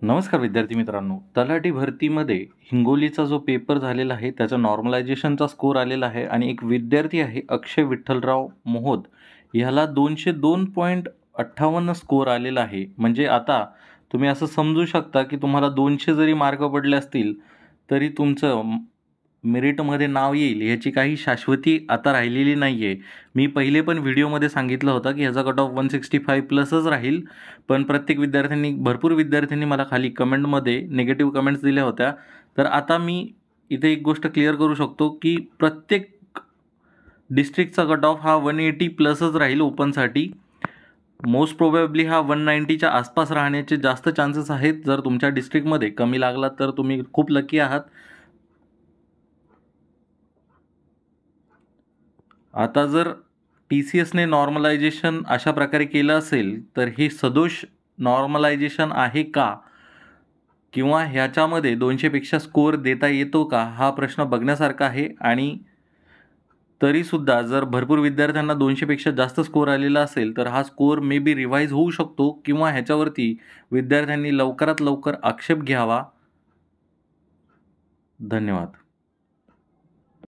नमस्कार विद्यार्थी मित्रांनो, तलाठी भरतीमध्ये हिंगोलीचा जो पेपर झालेला आहे त्याचा नॉर्मलायझेशनचा स्कोर आलेला आहे आणि एक विद्यार्थी आहे अक्षय विठ्ठलराव मोहोद, ह्याला 202.58 स्कोर आलेला आहे. म्हणजे आता तुम्ही असं समजू शकता की तुम्हाला 200 जरी मार्क पडले असतील तरी तुमचं मेरिटमध्ये नाव येईल ह्याची काही शाश्वती आता राहिलेली नाही आहे. मी पहिले पण व्हिडिओमध्ये सांगितलं होतं की ह्याचा कट ऑफ 165 प्लसच राहील, पण भरपूर विद्यार्थ्यांनी मला खाली कमेंटमध्ये निगेटिव्ह कमेंट्स दिल्या होत्या. तर आता मी इथे एक गोष्ट क्लिअर करू शकतो की प्रत्येक डिस्ट्रिक्टचा कट ऑफ हा 180 प्लसच राहील ओपनसाठी. मोस्ट प्रोबॅबली हा 190च्या आसपास राहण्याचे जास्त चान्सेस आहेत. जर तुमच्या डिस्ट्रिक्टमध्ये कमी लागला तर तुम्ही खूप लकी आहात. आता जर TCSने नॉर्मलायझेशन अशा प्रकारे केलं असेल तर हे सदोष नॉर्मलायझेशन आहे का, किंवा ह्याच्यामध्ये 200पेक्षा स्कोअर देता येतो का, हा प्रश्न बघण्यासारखा आहे. आणि तरीसुद्धा जर भरपूर विद्यार्थ्यांना 200पेक्षा जास्त स्कोअर आलेला असेल तर हा स्कोअर मे बी रिवाईज होऊ शकतो, किंवा ह्याच्यावरती विद्यार्थ्यांनी लवकरात लवकर आक्षेप घ्यावा. धन्यवाद.